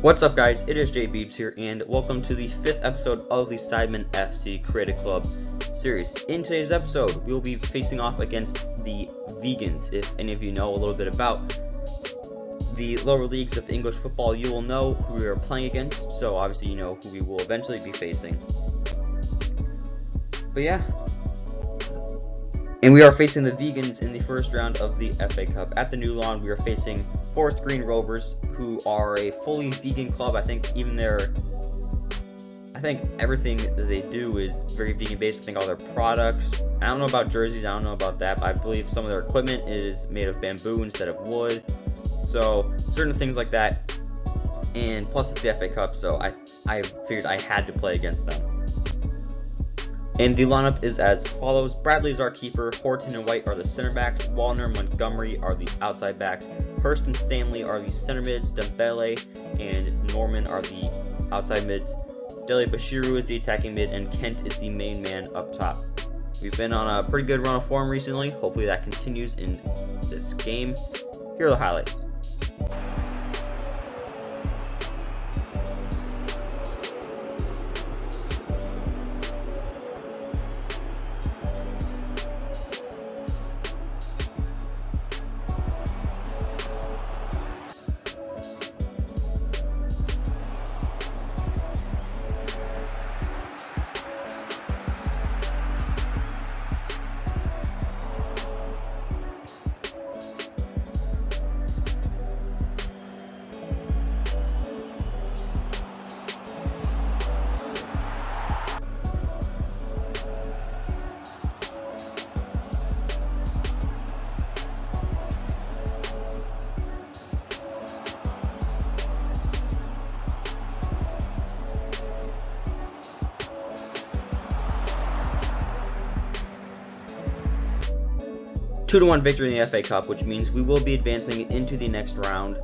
What's up, guys? It is Jay Beebs here, and welcome to the 5th episode of the Sidemen FC Creative Club series. In today's episode, we will be facing off against the Vegans. If any of you know a little bit about the lower leagues of English football, you will know who we are playing against, so obviously you know who we will eventually be facing. But yeah. And we are facing the Vegans in the first round of the FA Cup. At the New Lawn, we are facing Forest Green Rovers, who are a fully vegan club. I think everything that they do is very vegan based. I think all their products, I don't know about jerseys, I don't know about that, but I believe some of their equipment is made of bamboo instead of wood. So certain things like that. And plus it's the FA Cup, so I figured I had to play against them. And the lineup is as follows. Bradley is our keeper, Horton and White are the center backs, Wallner and Montgomery are the outside backs, Hurst and Stanley are the center mids, Dembele and Norman are the outside mids, Dele Bashiru is the attacking mid, and Kent is the main man up top. We've been on a pretty good run of form recently. Hopefully that continues in this game. Here are the highlights. A 2-1 victory in the FA Cup, which means we will be advancing into the next round.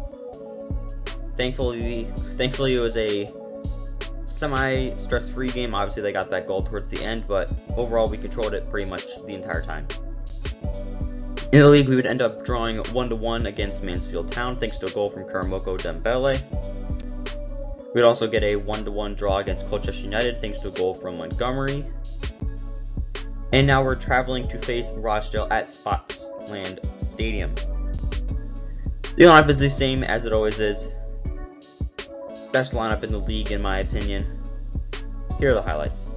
Thankfully it was a semi-stress-free game. Obviously they got that goal towards the end, but overall we controlled it pretty much the entire time. In the league, we would end up drawing 1-1 against Mansfield Town thanks to a goal from Karamoko Dembele. We'd also get a 1-1 draw against Colchester United thanks to a goal from Montgomery. And now we're traveling to face Rochdale at Spotsland Stadium. The lineup is the same as it always is. Best lineup in the league in my opinion. Here are the highlights.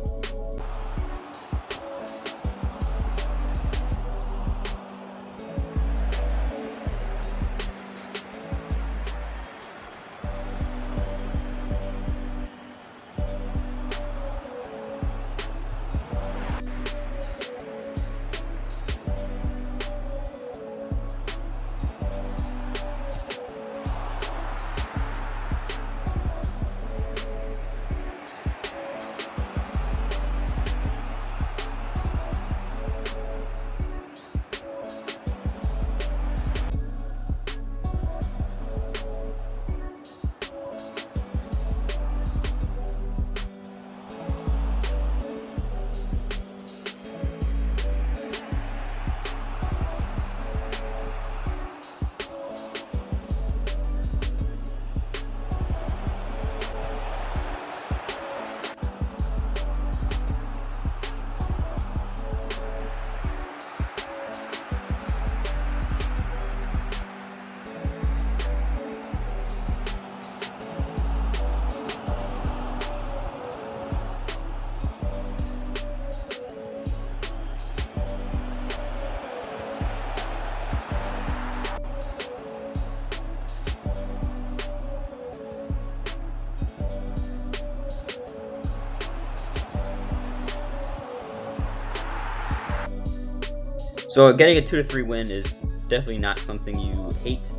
So getting a 2-3 win is definitely not something you hate.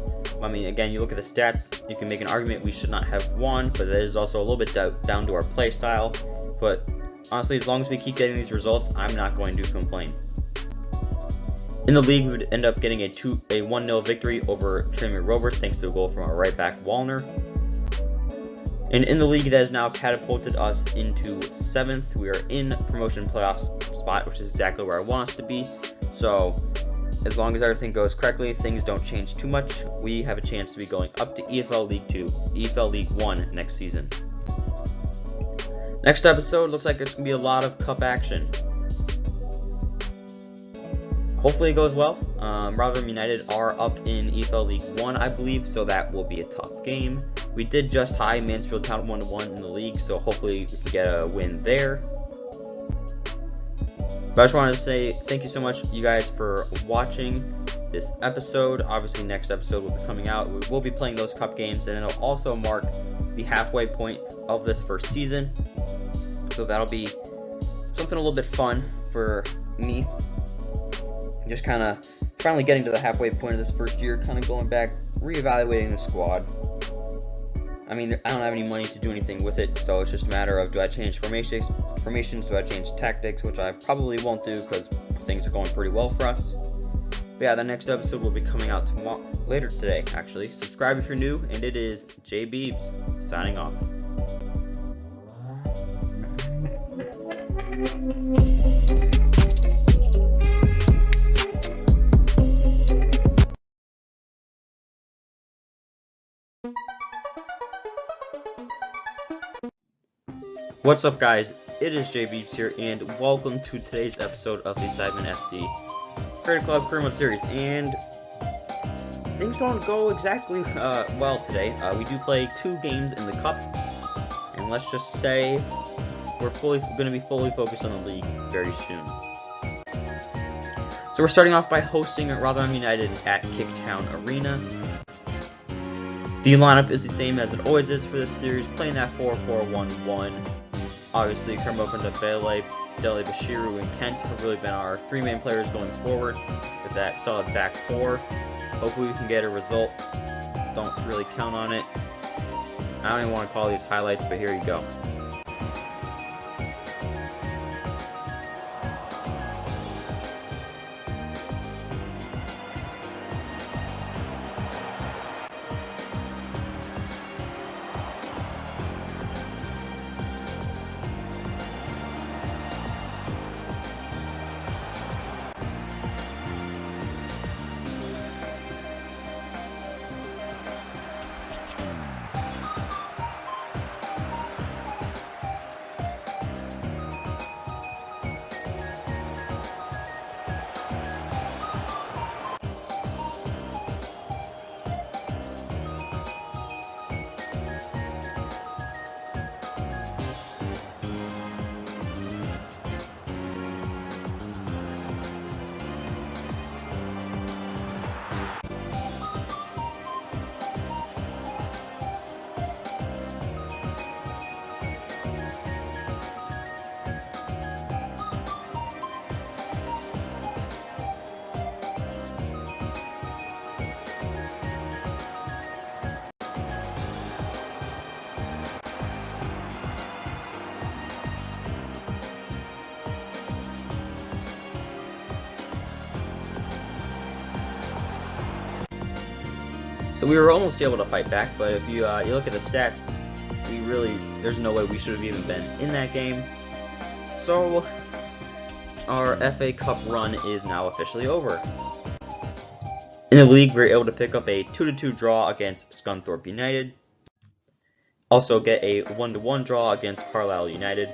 I mean, again, you look at the stats, you can make an argument we should not have won, but that is also a little bit down to our play style. But honestly, as long as we keep getting these results, I'm not going to complain. In the league, we would end up getting a 1-0 victory over Tranmere Rovers thanks to a goal from our right back Wallner. And in the league, that has now catapulted us into 7th. We are in promotion playoffs spot, which is exactly where I want us to be. So as long as everything goes correctly, things don't change too much, we have a chance to be going up to EFL League 2, EFL League 1 next season. Next episode looks like there's going to be a lot of cup action. Hopefully it goes well. Rotherham United are up in EFL League 1, I believe, so that will be a tough game. We did just tie Mansfield Town 1-1 in the league, so hopefully we can get a win there. But I just wanted to say thank you so much, you guys, for watching this episode. Obviously, next episode will be coming out. We will be playing those cup games, and it'll also mark the halfway point of this first season. So that'll be something a little bit fun for me. Just kind of finally getting to the halfway point of this first year, kind of going back, reevaluating the squad. I mean, I don't have any money to do anything with it, so it's just a matter of, do I change formations, do I change tactics, which I probably won't do because things are going pretty well for us. But yeah, the next episode will be coming out later today, actually. Subscribe if you're new, and it is J Beebs signing off. What's up, guys? It is J Beebs here, and welcome to today's episode of the Sidemen FC Creative Club Career Mode Series. And things don't go exactly well today. We do play 2 games in the Cup, and let's just say we're going to be fully focused on the league very soon. So we're starting off by hosting Rotherham United at Kicktown Arena. The lineup is the same as it always is for this series, playing that 4-4-1-1. Obviously, Kermo Bele, Dele Bashiru, and Kent have really been our 3 main players going forward with that solid back 4. Hopefully we can get a result. Don't really count on it. I don't even want to call these highlights, but here you go. So we were almost able to fight back, but if you look at the stats, there's no way we should have even been in that game. So our FA Cup run is now officially over. In the league, we were able to pick up a 2-2 draw against Scunthorpe United. Also get a 1-1 draw against Carlisle United.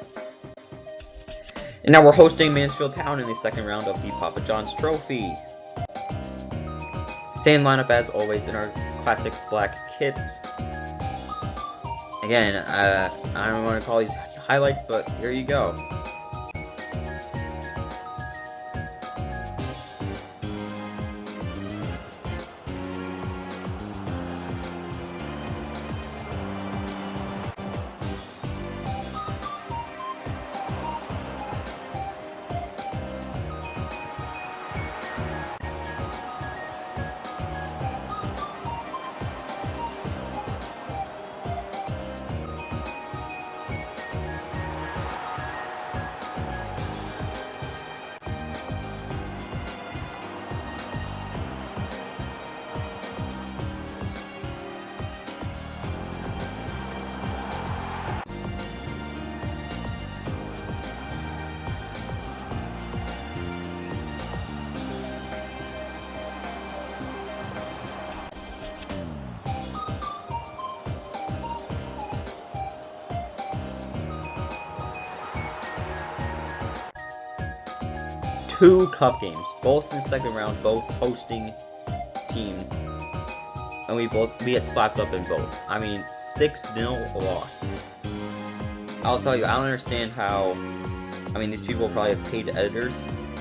And now we're hosting Mansfield Town in the second round of the Papa John's Trophy. Same lineup as always in our classic black kits. Again, I don't want to call these highlights, but here you go. 2 cup games, both in the second round, both hosting teams, and we get slapped up in both. I mean, 6-0 loss. I'll tell you, I don't understand how. I mean, these people probably have paid editors,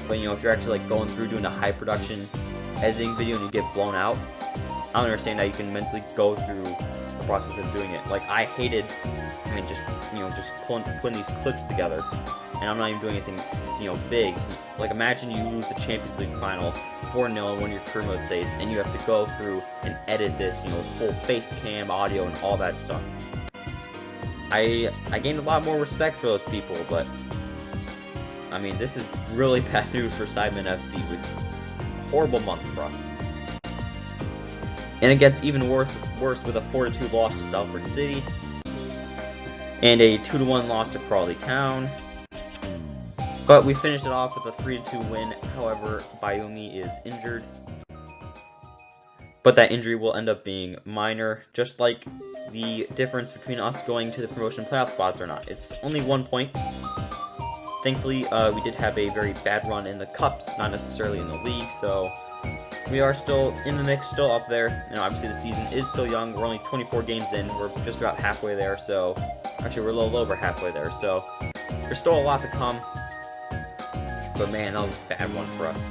but you know, if you're actually like going through doing a high production editing video and you get blown out, I don't understand how you can mentally go through the process of doing it. Like, I hated, I mean, just putting these clips together, and I'm not even doing anything, you know, big. Like, imagine you lose the Champions League final 4-0 in one of your career mode saves, and you have to go through and edit this, you know, full face cam, audio, and all that stuff. I gained a lot more respect for those people, but I mean, this is really bad news for Sidemen FC with a horrible month for us. And it gets even worse with a 4-2 loss to Salford City and a 2-1 loss to Crawley Town. But we finished it off with a 3-2 win. However, Bayumi is injured. But that injury will end up being minor, just like the difference between us going to the promotion playoff spots or not. It's only 1 point. Thankfully, we did have a very bad run in the cups, not necessarily in the league, so we are still in the mix, still up there. You know, obviously the season is still young. We're only 24 games in. We're just about halfway there, so actually we're a little over halfway there, so there's still a lot to come. But man, that was a bad one for us.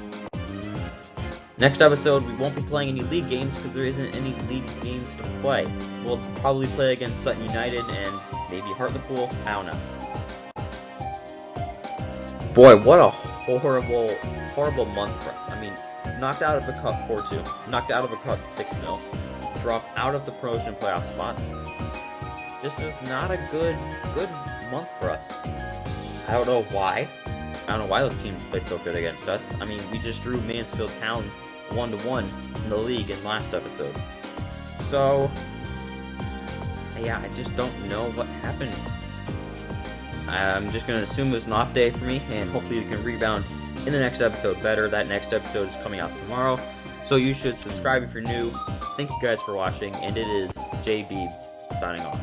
Next episode, we won't be playing any league games because there isn't any league games to play. We'll probably play against Sutton United and maybe Hartlepool. I don't know. Boy, what a horrible month for us. I mean, knocked out of the cup 4-2, knocked out of the cup 6-0, dropped out of the promotion playoff spots. This was not a good month for us. I don't know why. I don't know why those teams played so good against us. I mean, we just drew Mansfield Town 1-1 in the league in last episode. So, yeah, I just don't know what happened. I'm just going to assume it was an off day for me, and hopefully we can rebound in the next episode better. That next episode is coming out tomorrow, so you should subscribe if you're new. Thank you guys for watching, and it is Jay Beebs signing off.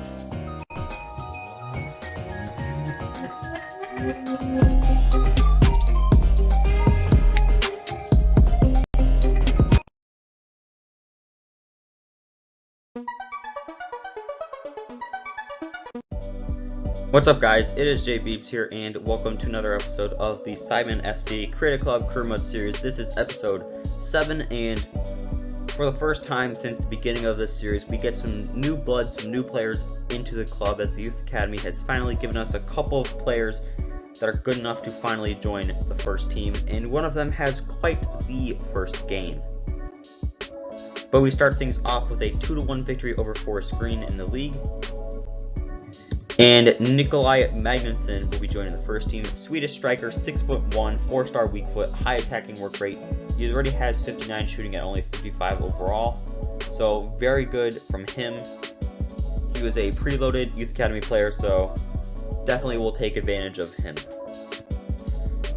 What's up, guys? It is Jay Beebs here, and welcome to another episode of the Sidemen FC Create a Club Career Mode series. This is episode 7, and for the first time since the beginning of this series, we get some new blood, some new players into the club, as the Youth Academy has finally given us a couple of players that are good enough to finally join the first team, and one of them has quite the first game. But we start things off with a 2-1 victory over Forest Green in the league. And Nikolai Magnusson will be joining the first team. Swedish striker, 6'1", 4-star weak foot, high attacking work rate. He already has 59 shooting at only 55 overall. So very good from him. He was a preloaded Youth Academy player, so definitely will take advantage of him.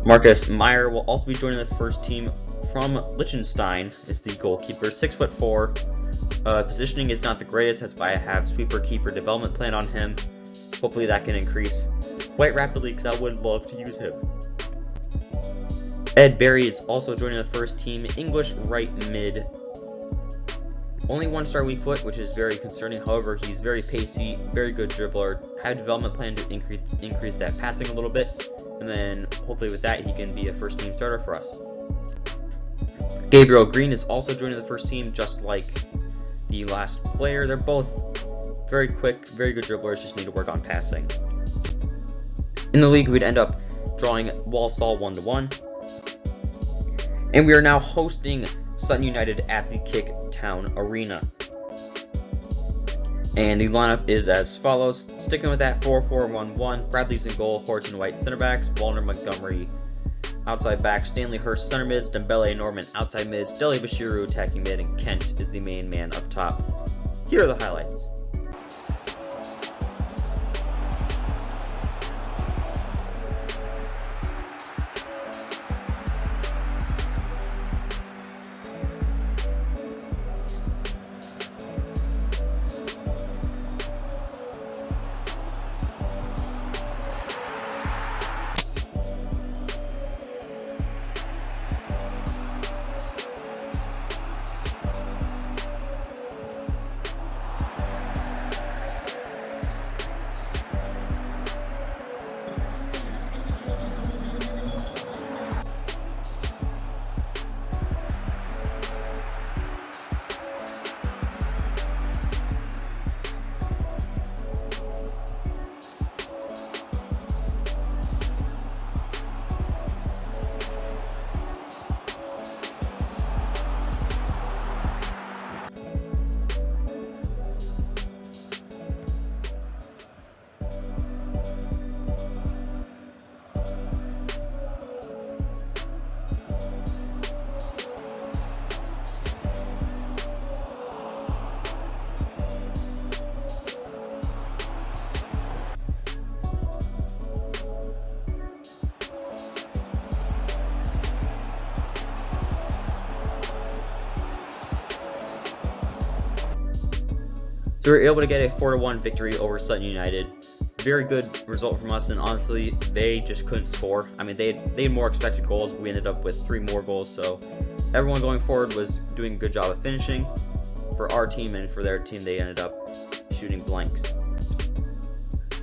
Marcus Meyer will also be joining the first team from Liechtenstein as the goalkeeper, 6'4". Positioning is not the greatest, that's why I have sweeper keeper development plan on him. Hopefully that can increase quite rapidly, because I would love to use him. Ed Berry is also joining the first team, English right mid. Only 1-star weak foot, which is very concerning. However, he's very pacey, very good dribbler. Have a development plan to increase that passing a little bit, and then hopefully with that he can be a first team starter for us. Gabriel Green is also joining the first team, just like the last player. They're both very quick, very good dribblers, just need to work on passing. In the league, we'd end up drawing Walsall 1-1. And we are now hosting Sutton United at the Kick Town Arena. And the lineup is as follows. Sticking with that 4-4-1-1. Bradley's in goal, Horton White center backs, Wallner Montgomery outside back, Stanley Hurst center mids, Dembele Norman outside mids, Deli Bashiru attacking mid, and Kent is the main man up top. Here are the highlights. So we were able to get a 4-1 victory over Sutton United. Very good result from us, and honestly, they just couldn't score. I mean, they had more expected goals. We ended up with 3 more goals, so everyone going forward was doing a good job of finishing. For our team and for their team, they ended up shooting blanks.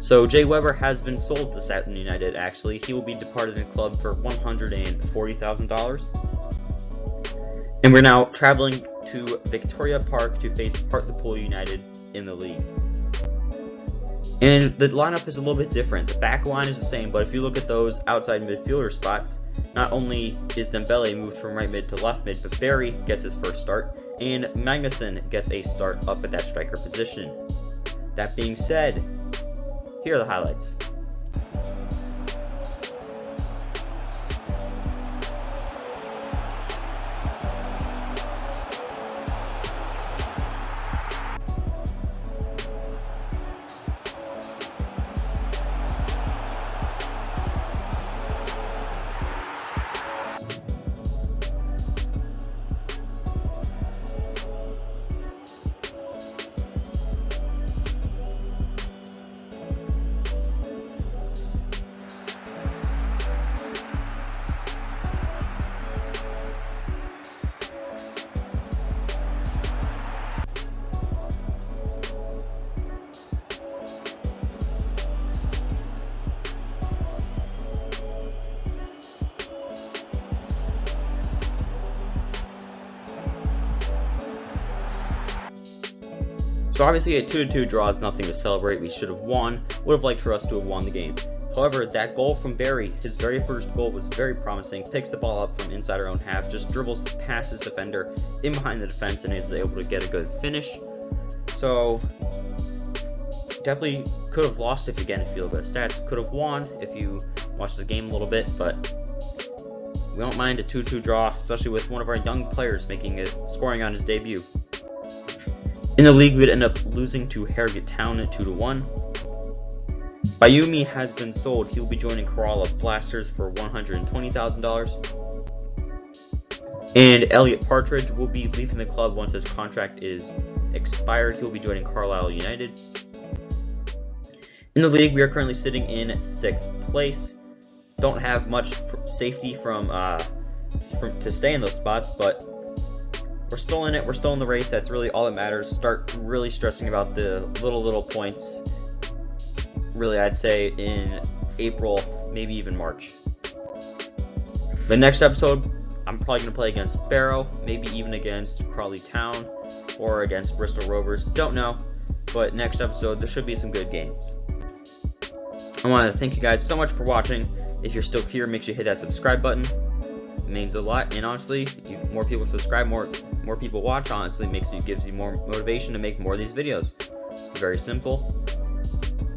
So Jay Weber has been sold to Sutton United, actually. He will be departed the club for $140,000. And we're now traveling to Victoria Park to face Hartlepool United in the league. And the lineup is a little bit different. The back line is the same, but if you look at those outside midfielder spots, not only is Dembele moved from right mid to left mid, but Barry gets his first start, and Magnuson gets a start up at that striker position. That being said, here are the highlights. So obviously a 2-2 draw is nothing to celebrate. We should have won. Would have liked for us to have won the game. However, that goal from Barry, his very first goal, was very promising. Picks the ball up from inside our own half, just dribbles past his defender in behind the defense, and is able to get a good finish. So definitely could have lost if you look at the stats. Could have won if you watched the game a little bit, but we don't mind a 2-2 draw, especially with one of our young players scoring on his debut. In the league, we'd end up losing to Harrogate Town at 2-1. Bayumi has been sold. He will be joining Kerala Blasters for $120,000. And Elliot Partridge will be leaving the club once his contract is expired. He will be joining Carlisle United. In the league, we are currently sitting in 6th place. Don't have much safety to stay in those spots, but we're still in it. We're still in the race. That's really all that matters. Start really stressing about the little points. Really, I'd say in April, maybe even March. The next episode, I'm probably going to play against Barrow, maybe even against Crawley Town, or against Bristol Rovers. Don't know. But next episode, there should be some good games. I want to thank you guys so much for watching. If you're still here, make sure you hit that subscribe button. It means a lot, and honestly, more people subscribe, more people watch, honestly gives you more motivation to make more of these videos. It's very simple.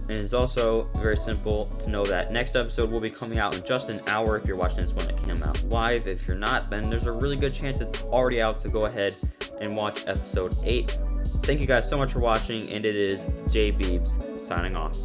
And it's also very simple to know that next episode will be coming out in just an hour if you're watching this one that came out live. If you're not, then there's a really good chance it's already out, so go ahead and watch episode 8. Thank you guys so much for watching, and it is Jay Beebs signing off.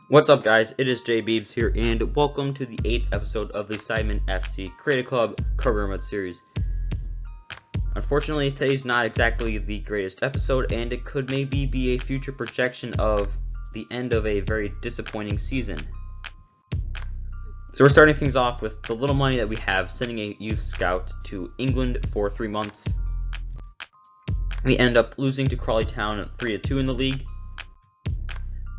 What's up, guys? It is Jay Beebs here, and welcome to the 8th episode of the Simon FC Creative Club Career Mode series. Unfortunately, today's not exactly the greatest episode, and it could maybe be a future projection of the end of a very disappointing season. So we're starting things off with the little money that we have, sending a youth scout to England for 3 months. We end up losing to Crawley Town 3-2 in the league.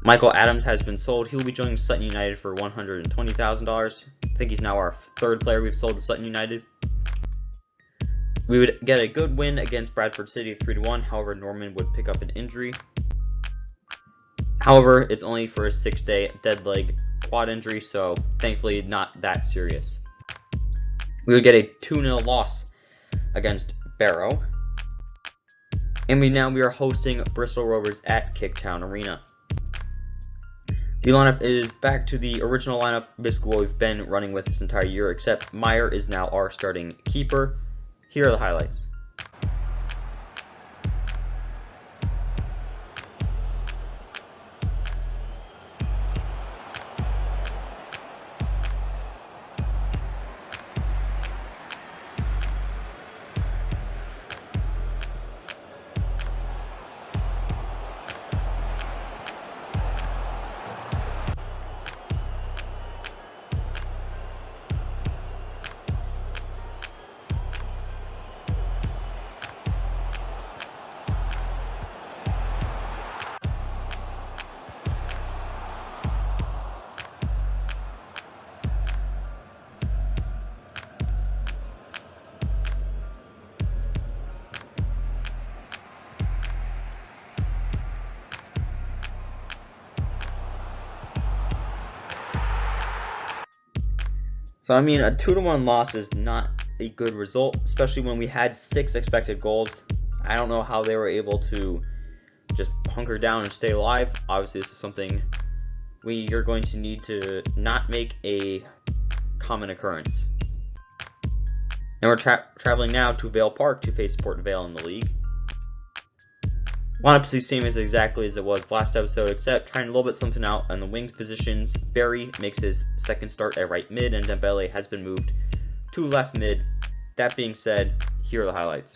Michael Adams has been sold. He will be joining Sutton United for $120,000. I think he's now our 3rd player we've sold to Sutton United. We would get a good win against Bradford City 3-1. However, Norman would pick up an injury. However, it's only for a 6-day dead leg quad injury, so thankfully not that serious. We would get a 2-0 loss against Barrow. And we are hosting Bristol Rovers at Kicktown Arena. The lineup is back to the original lineup, basically what we've been running with this entire year, except Meyer is now our starting keeper. Here are the highlights. So I mean, a 2-1 loss is not a good result, especially when we had 6 expected goals. I don't know how they were able to just hunker down and stay alive. Obviously, this is something you're going to need to not make a common occurrence. And we're traveling now to Vale Park to face Port Vale in the league. Lineup is the same as exactly as it was last episode, except trying a little bit something out on the wings positions. Barry makes his second start at right mid, and Dembele has been moved to left mid. That being said, here are the highlights.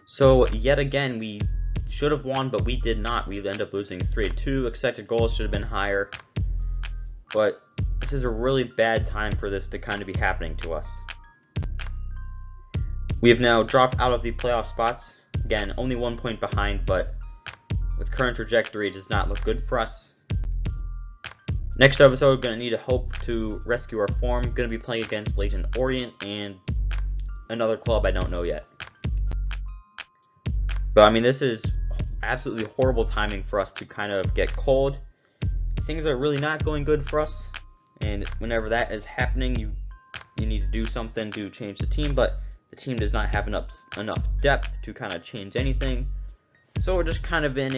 So yet again, we should have won, but we did not. We ended up losing 3-2. Expected goals should have been higher. But this is a really bad time for this to kind of be happening to us. We have now dropped out of the playoff spots. Again, only 1 point behind, but with current trajectory, it does not look good for us. Next episode, going to need to hope to rescue our form. Going to be playing against Leyton Orient and another club I don't know yet. But I mean, this is absolutely horrible timing for us to kind of get cold. Things are really not going good for us, and whenever that is happening, you need to do something to change the team, but the team does not have enough depth to kind of change anything. So we're just kind of in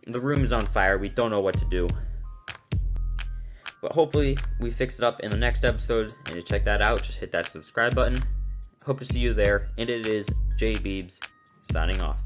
the room is on fire. We don't know what to do. But hopefully we fix it up in the next episode, and to check that out, just hit that subscribe button. Hope to see you there, and it is J Beebs signing off.